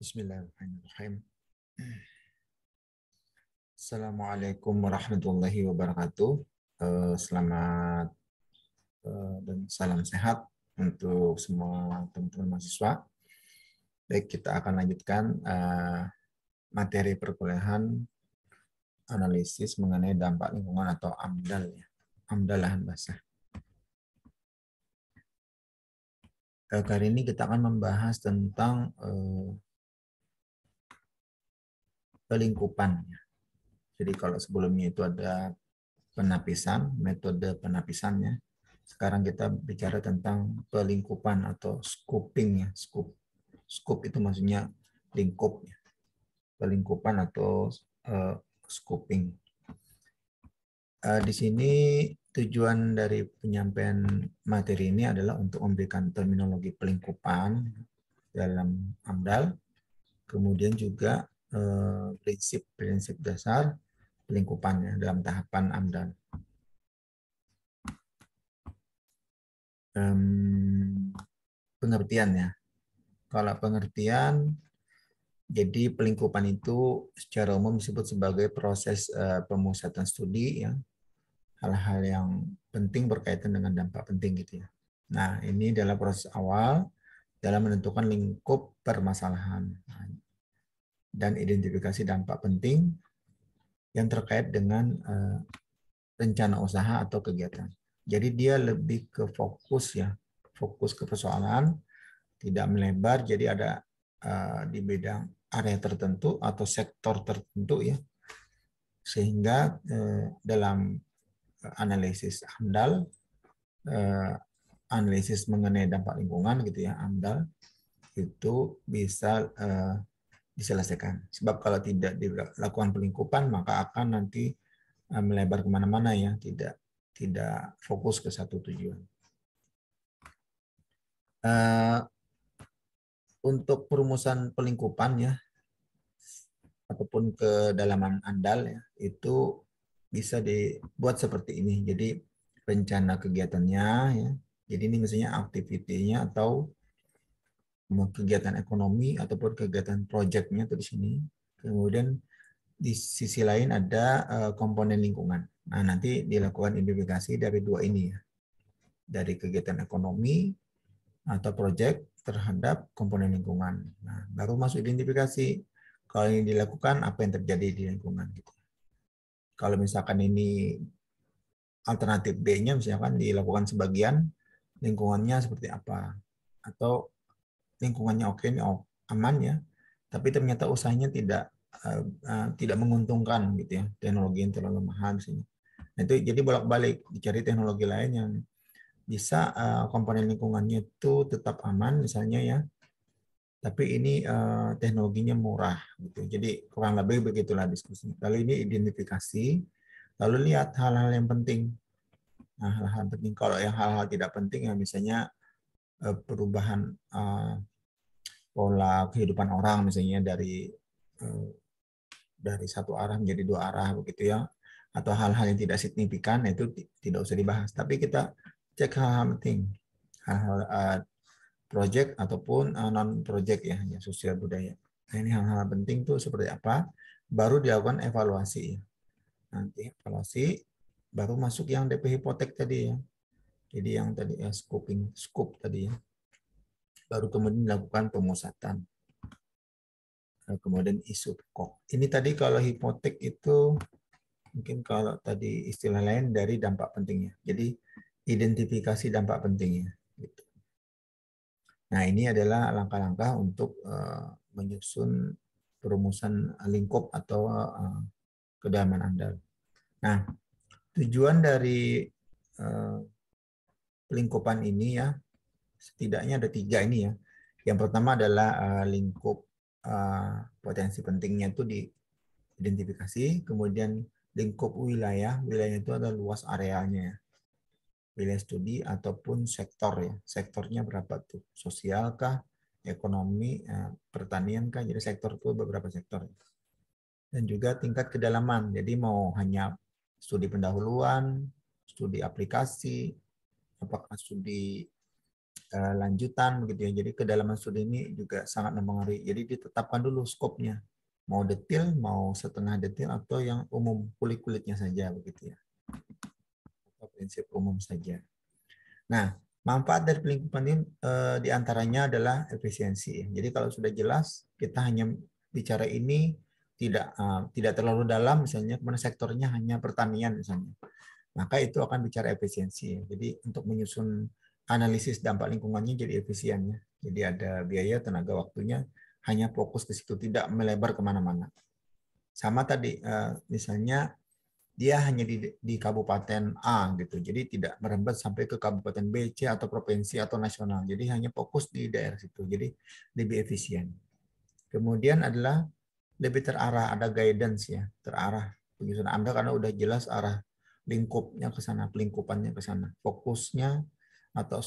Bismillahirrahmanirrahim. Assalamualaikum warahmatullahi wabarakatuh. Selamat dan salam sehat untuk semua teman-teman mahasiswa. Baik, kita akan lanjutkan materi perkuliahan analisis mengenai dampak lingkungan atau AMDAL, ya. AMDAL lahan basah. Kali ini kita akan membahas tentang pelingkupan. Jadi kalau sebelumnya itu ada penapisan, metode penapisannya. Sekarang kita bicara tentang pelingkupan atau scooping, ya. Scoop itu maksudnya lingkup, ya. Pelingkupan atau scooping. Di sini tujuan dari penyampaian materi ini adalah untuk memberikan terminologi pelingkupan dalam AMDAL, kemudian juga prinsip-prinsip dasar pelingkupannya dalam tahapan AMDAL. Pengertiannya. Kalau pengertian, jadi pelingkupan itu secara umum disebut sebagai proses pemusatan studi, ya, hal-hal yang penting berkaitan dengan dampak penting gitu, ya. Nah, ini adalah proses awal dalam menentukan lingkup permasalahan dan identifikasi dampak penting yang terkait dengan rencana usaha atau kegiatan. Jadi dia lebih ke fokus, ya, fokus ke persoalan, tidak melebar. Jadi ada di bidang area tertentu atau sektor tertentu, ya, sehingga dalam analisis AMDAL, analisis mengenai dampak lingkungan gitu, ya, AMDAL itu bisa diselesaikan. Sebab kalau tidak dilakukan pelingkupan maka akan nanti melebar kemana-mana, ya, tidak fokus ke satu tujuan. Untuk perumusan pelingkupan, ya, ataupun kedalaman AMDAL, ya, itu bisa dibuat seperti ini. Jadi rencana kegiatannya, ya. Jadi ini misalnya aktivitinya atau kegiatan ekonomi ataupun kegiatan proyeknya tuh di sini. Kemudian di sisi lain ada komponen lingkungan. Nah, nanti dilakukan identifikasi dari dua ini, ya. Dari kegiatan ekonomi atau proyek terhadap komponen lingkungan. Nah, baru masuk identifikasi. Kalau ini dilakukan, apa yang terjadi di lingkungan gitu. Kalau misalkan ini alternatif B-nya misalkan dilakukan sebagian, lingkungannya seperti apa? Atau lingkungannya oke, aman, ya, tapi ternyata usahanya tidak menguntungkan gitu, ya. Teknologi yang terlalu mahal di sini. Nah, itu jadi bolak-balik dicari teknologi lain yang bisa komponen lingkungannya itu tetap aman misalnya, ya, tapi ini teknologinya murah gitu. Jadi kurang lebih begitulah diskusinya. Lalu ini identifikasi, lalu lihat hal-hal yang penting. Nah, hal-hal penting, kalau yang hal-hal tidak penting, ya, misalnya perubahan pola kehidupan orang misalnya dari satu arah menjadi dua arah begitu, ya, atau hal-hal yang tidak signifikan, itu tidak usah dibahas. Tapi kita cek hal-hal penting, hal-hal project ataupun non project, ya, sosial budaya. Nah, ini hal-hal penting tuh seperti apa, baru dilakukan evaluasi. Nanti evaluasi baru masuk yang DP hipotek tadi, ya. Jadi yang tadi scoop tadi, ya. Baru kemudian dilakukan pemusatan. Kemudian isu pokok. Ini tadi kalau hipotek itu mungkin kalau tadi istilah lain dari dampak pentingnya. Jadi identifikasi dampak pentingnya. Gitu. Nah, ini adalah langkah-langkah untuk menyusun perumusan lingkup atau kedalaman AMDAL. Nah, tujuan dari pelingkupan ini, ya, setidaknya ada 3 ini, ya. Yang pertama adalah lingkup potensi pentingnya itu diidentifikasi, kemudian lingkup wilayah itu adalah luas areanya, wilayah studi ataupun sektor, ya. Sektornya berapa tuh? Sosial kah? Ekonomi, pertanian kah? Jadi sektor itu beberapa sektor. Dan juga tingkat kedalaman. Jadi mau hanya studi pendahuluan, studi aplikasi, apakah studi lanjutan begitu ya. Jadi kedalaman studi ini juga sangat mempengaruhi. Jadi ditetapkan dulu skopnya. Mau detail, mau setengah detail atau yang umum kulit-kulitnya saja begitu ya. Atau prinsip umum saja. Nah, manfaat dari pelingkupan ini diantaranya adalah efisiensi. Jadi kalau sudah jelas, kita hanya bicara ini tidak terlalu dalam, misalnya kemudian sektornya hanya pertanian misalnya, maka itu akan bicara efisiensi. Jadi untuk menyusun analisis dampak lingkungannya jadi efisien ya. Jadi ada biaya, tenaga, waktunya hanya fokus ke situ, tidak melebar kemana-mana. Sama tadi, misalnya dia hanya di kabupaten A gitu. Jadi tidak merembet sampai ke kabupaten B, C atau provinsi atau nasional. Jadi hanya fokus di daerah situ. Jadi lebih efisien. Kemudian adalah lebih terarah, ada guidance ya, terarah penyusunan Anda karena udah jelas arah lingkupnya ke sana, pelingkupannya ke sana, fokusnya atau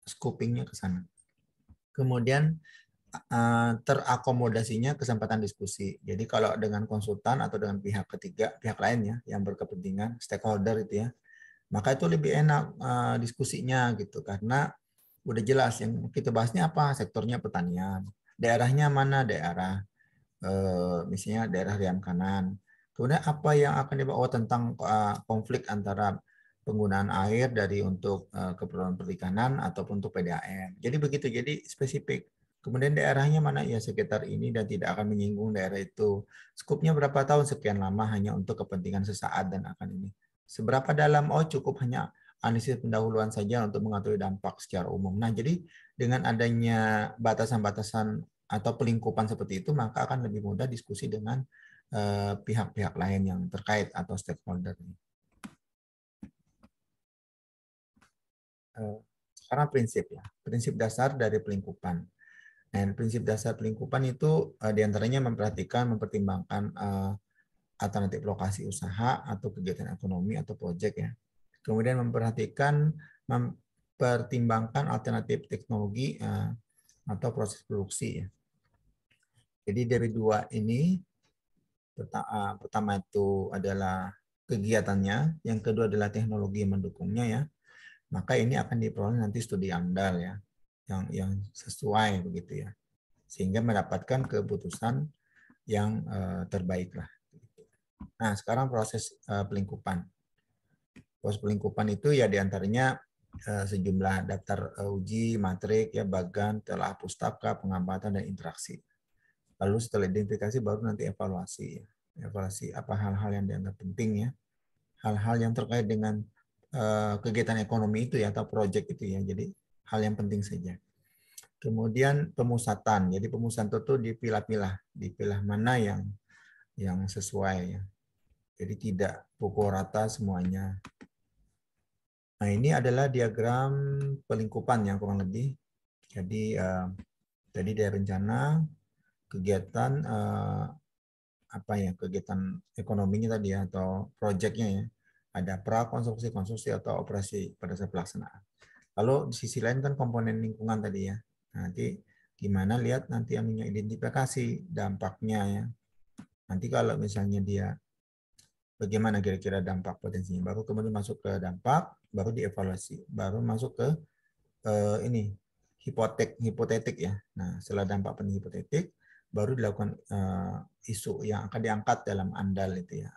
scopingnya ke sana. Kemudian terakomodasinya kesempatan diskusi. Jadi kalau dengan konsultan atau dengan pihak ketiga, pihak lainnya yang berkepentingan, stakeholder itu ya, maka itu lebih enak diskusinya gitu karena udah jelas yang kita bahasnya apa, sektornya pertanian, daerahnya mana, daerah misalnya daerah Riam Kanan. Kemudian apa yang akan dibawa tentang konflik antara penggunaan air dari untuk keperluan perikanan ataupun untuk PDAM. Jadi begitu, jadi spesifik. Kemudian daerahnya mana ya sekitar ini dan tidak akan menyinggung daerah itu. Skupnya berapa tahun, sekian lama hanya untuk kepentingan sesaat dan akan ini. Seberapa dalam? Oh cukup hanya analisis pendahuluan saja untuk mengetahui dampak secara umum. Nah jadi dengan adanya batasan-batasan atau pelingkupan seperti itu, maka akan lebih mudah diskusi dengan pihak-pihak lain yang terkait atau stakeholder. Sekarang prinsip ya, prinsip dasar dari pelingkupan. Dan prinsip dasar pelingkupan itu diantaranya memperhatikan, mempertimbangkan alternatif lokasi usaha atau kegiatan ekonomi atau proyek ya. Kemudian mempertimbangkan alternatif teknologi atau proses produksi ya. Jadi dari dua ini, pertama itu adalah kegiatannya, yang kedua adalah teknologi yang mendukungnya ya. Maka ini akan diperoleh nanti studi AMDAL ya, yang sesuai begitu ya, sehingga mendapatkan keputusan yang terbaik lah. Nah sekarang proses pelingkupan. Proses pelingkupan itu ya diantaranya sejumlah daftar uji, matrik, ya, bagan, telah pustaka, pengamatan dan interaksi. Lalu setelah identifikasi baru nanti evaluasi. Evaluasi apa hal-hal yang dianggap penting ya. Hal-hal yang terkait dengan kegiatan ekonomi itu ya atau proyek itu ya. Jadi hal yang penting saja. Kemudian pemusatan. Jadi pemusatan itu dipilah-pilah, dipilah mana yang sesuai ya. Jadi tidak pukul rata semuanya. Nah, ini adalah diagram pelingkupan yang kurang lebih. Jadi tadi dari rencana, kegiatan apa ya, kegiatan ekonominya tadi ya, atau proyeknya ya, ada pra konstruksi, konstruksi atau operasi pada saat pelaksanaan. Lalu di sisi lain kan komponen lingkungan tadi ya. Nanti gimana lihat nanti yang identifikasi dampaknya ya. Nanti kalau misalnya dia bagaimana kira-kira dampak potensinya, baru kemudian masuk ke dampak, baru dievaluasi, baru masuk ke ini hipotetik ya. Nah setelah dampak penting hipotetik baru dilakukan isu yang akan diangkat dalam AMDAL itu ya,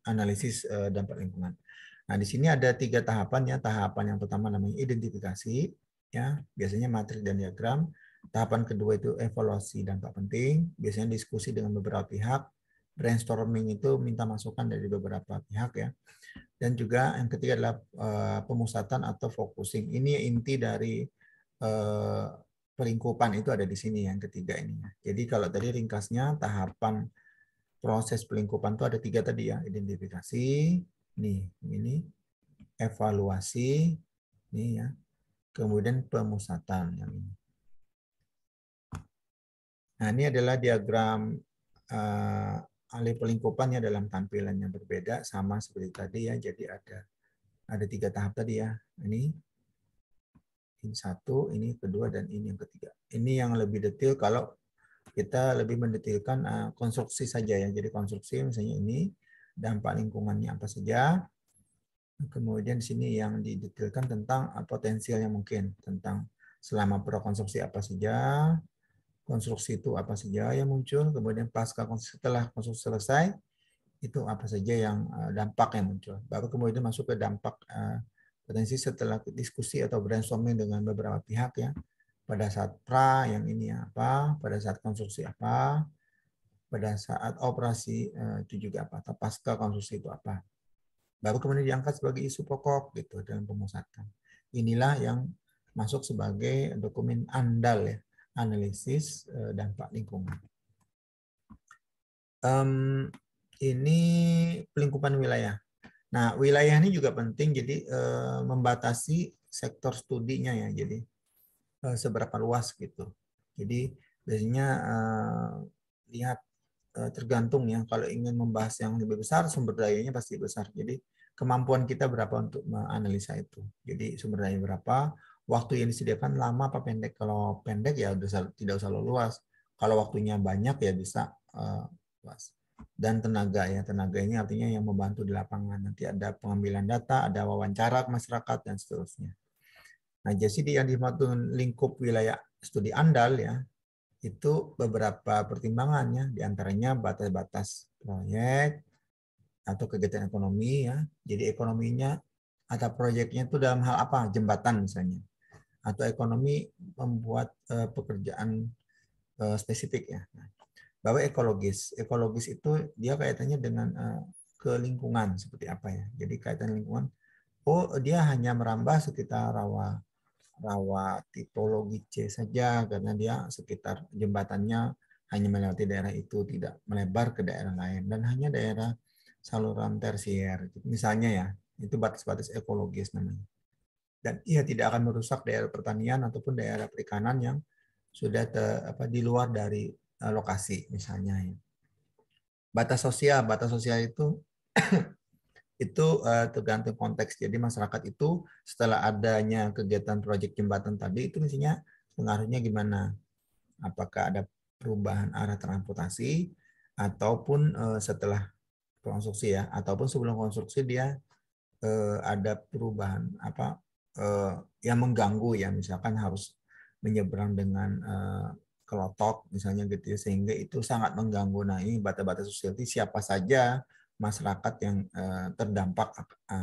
analisis dampak lingkungan. Nah di sini ada 3 tahapan ya. Tahapan yang pertama namanya identifikasi ya, biasanya matrik dan diagram. Tahapan kedua itu evaluasi dampak penting, biasanya diskusi dengan beberapa pihak. Brainstorming itu minta masukan dari beberapa pihak ya. Dan juga yang ketiga adalah pemusatan atau focusing. Ini inti dari pelingkupan itu ada di sini yang ketiga ini. Jadi kalau tadi ringkasnya tahapan proses pelingkupan itu ada 3 tadi ya, identifikasi, nih ini evaluasi, nih ya, kemudian pemusatan yang ini. Nah ini adalah diagram alih pelingkupannya dalam tampilan yang berbeda sama seperti tadi ya. Jadi ada 3 tahap tadi ya. Ini satu, ini kedua, dan ini yang ketiga. Ini yang lebih detail kalau kita lebih mendetailkan konstruksi saja ya. Jadi konstruksi misalnya ini dampak lingkungannya apa saja. Kemudian di sini yang didetailkan tentang potensial yang mungkin tentang selama prakonstruksi apa saja, konstruksi itu apa saja yang muncul, kemudian setelah konstruksi selesai, itu apa saja yang dampak yang muncul. Baru kemudian masuk ke dampak potensi setelah diskusi atau brainstorming dengan beberapa pihak ya. Pada saat pra yang ini apa, pada saat konstruksi apa, pada saat operasi itu juga apa, atau pasca konstruksi itu apa. Baru kemudian diangkat sebagai isu pokok gitu dalam pemusatan. Inilah yang masuk sebagai dokumen ANDAL ya, analisis dampak lingkungan. Ini pelingkupan wilayah. Nah, wilayah ini juga penting, jadi membatasi sektor studinya ya, jadi seberapa luas gitu. Jadi biasanya lihat tergantung ya, kalau ingin membahas yang lebih besar, sumber dayanya pasti besar. Jadi kemampuan kita berapa untuk menganalisa itu. Jadi sumber daya berapa, waktu yang disediakan lama apa pendek. Kalau pendek ya tidak usah luas. Kalau waktunya banyak ya bisa luas. Dan tenaga ya, tenaga ini artinya yang membantu di lapangan. Nanti ada pengambilan data, ada wawancara ke masyarakat dan seterusnya. Nah, jadi yang dimaksud lingkup wilayah studi ANDAL ya, itu beberapa pertimbangannya, diantaranya batas-batas proyek atau kegiatan ekonomi ya. Jadi ekonominya atau proyeknya itu dalam hal apa? Jembatan misalnya. Atau ekonomi membuat pekerjaan spesifik ya. Bahwa ekologis. Ekologis itu dia kaitannya dengan ke lingkungan seperti apa ya. Jadi kaitan lingkungan, oh dia hanya merambah sekitar rawa tipologi C saja karena dia sekitar jembatannya hanya melewati daerah itu, tidak melebar ke daerah lain dan hanya daerah saluran tersier misalnya ya. Itu batas-batas ekologis namanya. Dan ia tidak akan merusak daerah pertanian ataupun daerah perikanan yang sudah di luar dari lokasi misalnya ya. Batas sosial itu itu tergantung konteks. Jadi masyarakat itu setelah adanya kegiatan proyek jembatan tadi itu mestinya pengaruhnya gimana? Apakah ada perubahan arah transportasi ataupun setelah konstruksi ya, ataupun sebelum konstruksi dia ada perubahan apa yang mengganggu ya, misalkan harus menyeberang dengan kelotok misalnya gitu ya, sehingga itu sangat mengganggu. Nah, ini batas-batas sosial itu siapa saja masyarakat yang terdampak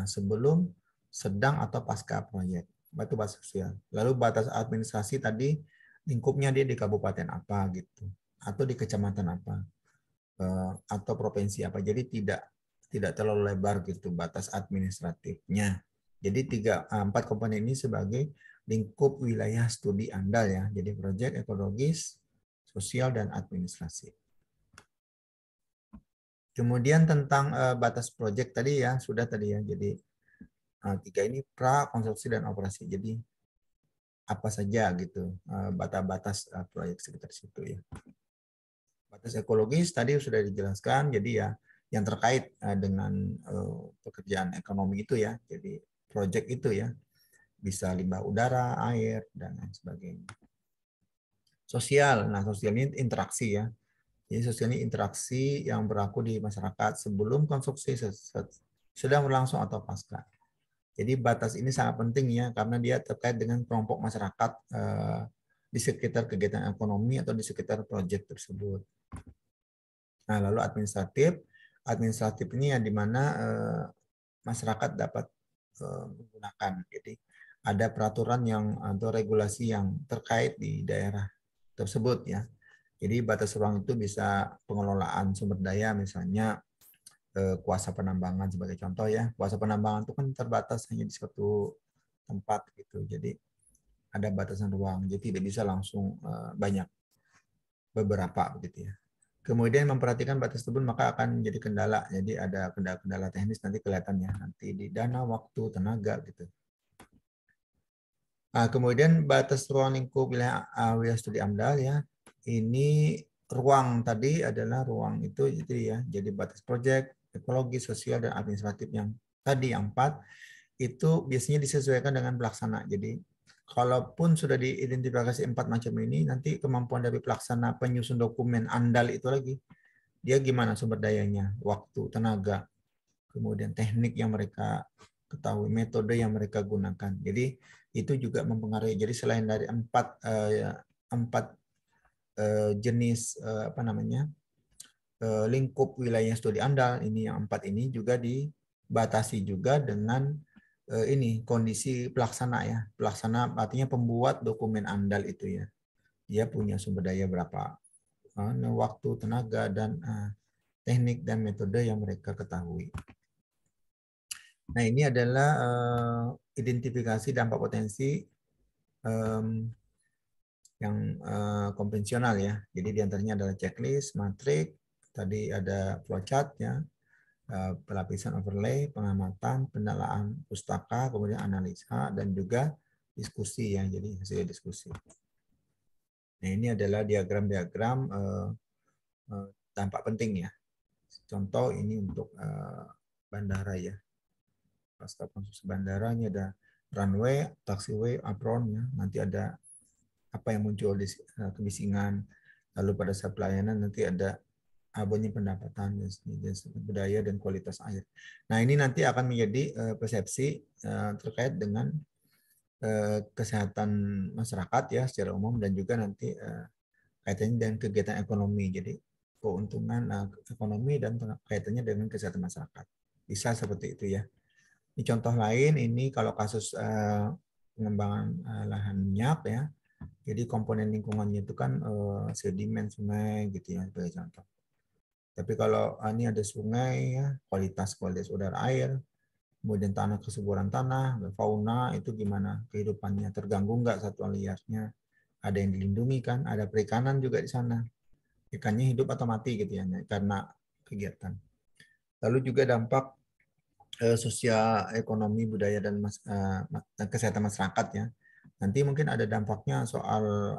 sebelum, sedang atau pasca proyek. Itu batas sosial. Lalu batas administrasi tadi lingkupnya dia di kabupaten apa gitu, atau di kecamatan apa, atau provinsi apa. Jadi tidak terlalu lebar gitu batas administratifnya. Jadi 4 komponen ini sebagai lingkup wilayah studi ANDAL ya. Jadi proyek, ekologis, sosial, dan administrasi. Kemudian tentang batas proyek tadi ya, sudah tadi ya. Jadi 3 ini pra, konstruksi, dan operasi. Jadi apa saja gitu batas-batas proyek sekitar situ ya. Batas ekologis tadi sudah dijelaskan, jadi ya yang terkait dengan pekerjaan ekonomi itu ya, jadi proyek itu ya, bisa limbah udara, air, dan lain sebagainya. Sosial, nah sosial ini interaksi ya. Jadi sosial ini interaksi yang berlaku di masyarakat sebelum konstruksi, sedang berlangsung atau pasca. Jadi batas ini sangat penting ya, karena dia terkait dengan kelompok masyarakat di sekitar kegiatan ekonomi atau di sekitar proyek tersebut. Nah, lalu administratif ini yang di mana masyarakat dapat menggunakan. Jadi ada peraturan yang atau regulasi yang terkait di daerah tersebut ya. Jadi batas ruang itu bisa pengelolaan sumber daya, misalnya kuasa penambangan sebagai contoh ya. Kuasa penambangan itu kan terbatas hanya di suatu tempat gitu. Jadi ada batasan ruang, jadi tidak bisa langsung banyak, beberapa begitu ya. Kemudian memperhatikan batas tersebut maka akan menjadi kendala. Jadi ada kendala-kendala teknis nanti kelihatannya nanti di dana, waktu, tenaga gitu. Nah, kemudian batas ruang lingkup wilayah studi AMDAL ya. Ini ruang tadi adalah ruang itu ya. Jadi batas proyek, ekologi, sosial, dan administratif yang tadi yang 4 itu biasanya disesuaikan dengan pelaksana. Jadi kalaupun sudah diidentifikasi 4 macam ini, nanti kemampuan dari pelaksana penyusun dokumen ANDAL itu lagi. Dia gimana sumber dayanya, waktu, tenaga, kemudian teknik yang mereka ketahui, metode yang mereka gunakan. Jadi itu juga mempengaruhi. Jadi selain dari empat jenis apa namanya lingkup wilayah studi andal ini, yang 4 ini juga dibatasi juga dengan ini kondisi pelaksana ya. Pelaksana artinya pembuat dokumen andal itu ya. Dia punya sumber daya berapa, waktu, tenaga, dan teknik dan metode yang mereka ketahui. Nah, ini adalah identifikasi dampak potensi yang konvensional ya. Jadi diantaranya adalah checklist, matrik, tadi ada flowchart ya, pelapisan overlay, pengamatan, pendalaan pustaka, kemudian analisa, dan juga diskusi ya. Jadi hasil diskusi. Nah, ini adalah diagram-diagram dampak penting ya. Contoh ini untuk bandara ya. Pasca konstruksi bandara ini ada runway, taxiway, apron ya. Nanti ada apa yang muncul di kebisingan. Lalu pada saat pelayanan nanti ada abonnya pendapatan dan budaya dan kualitas air. Nah, ini nanti akan menjadi persepsi terkait dengan kesehatan masyarakat ya secara umum, dan juga nanti kaitannya dengan kegiatan ekonomi. Jadi keuntungan ekonomi dan kaitannya dengan kesehatan masyarakat. Bisa seperti itu ya. Ini contoh lain, ini kalau kasus pengembangan lahan minyak ya. Jadi komponen lingkungannya itu kan sedimen sungai gitu ya sebagai contoh. Tapi kalau ini ada sungai ya, kualitas udara air, kemudian tanah, kesuburan tanah, fauna itu gimana kehidupannya, terganggu nggak satwa liarnya, ada yang dilindungi kan, ada perikanan juga di sana, ikannya hidup atau mati gitu ya karena kegiatan. Lalu juga dampak sosial, ekonomi, budaya, dan kesehatan masyarakat ya. Nanti mungkin ada dampaknya soal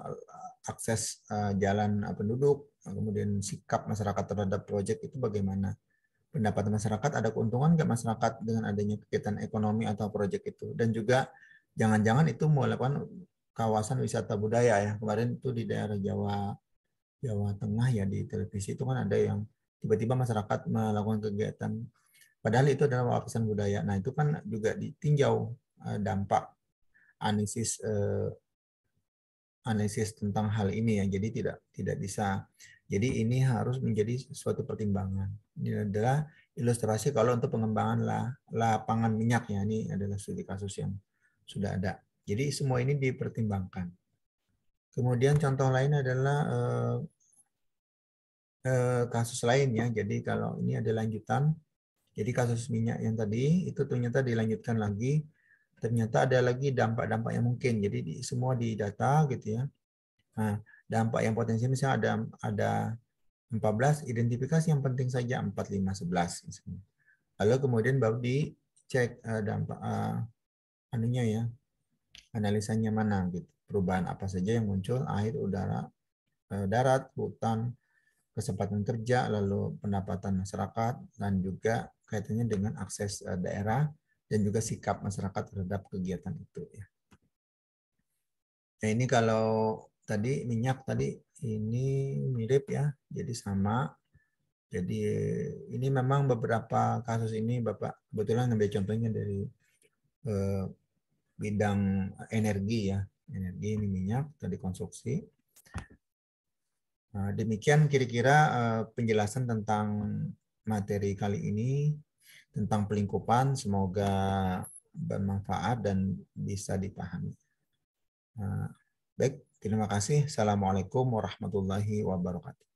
akses jalan penduduk, kemudian sikap masyarakat terhadap proyek itu bagaimana. Pendapat masyarakat, ada keuntungan nggak masyarakat dengan adanya kegiatan ekonomi atau proyek itu. Dan juga jangan-jangan itu melakukan kawasan wisata budaya ya. Kemarin itu di daerah Jawa Tengah ya, di televisi itu kan ada yang tiba-tiba masyarakat melakukan kegiatan padahal itu adalah wawasan budaya. Nah, itu kan juga ditinjau dampak analisis tentang hal ini ya. Jadi tidak bisa. Jadi ini harus menjadi suatu pertimbangan. Ini adalah ilustrasi kalau untuk pengembangan lapangan minyak ya. Ini adalah studi kasus yang sudah ada. Jadi semua ini dipertimbangkan. Kemudian contoh lain adalah kasus lain ya. Jadi kalau ini ada lanjutan. Jadi kasus minyak yang tadi itu ternyata dilanjutkan lagi. Ternyata ada lagi dampak-dampak yang mungkin. Jadi semua di data gitu ya. Nah, dampak yang potensial misalnya ada 14, identifikasi yang penting saja 4, 5, 11 misalnya. Lalu kemudian baru dicek dampak anunya ya, analisanya mana gitu. Perubahan apa saja yang muncul, air, udara, darat, hutan, kesempatan kerja, lalu pendapatan masyarakat, dan juga kaitannya dengan akses daerah dan juga sikap masyarakat terhadap kegiatan itu ya. Nah, ini kalau tadi minyak tadi ini mirip ya, jadi sama. Jadi ini memang beberapa kasus ini Bapak kebetulan ambil contohnya dari bidang energi ya, energi ini minyak tadi konstruksi. Nah, demikian kira-kira penjelasan tentang materi kali ini tentang pelingkupan. Semoga bermanfaat dan bisa dipahami. Baik, terima kasih. Assalamualaikum warahmatullahi wabarakatuh.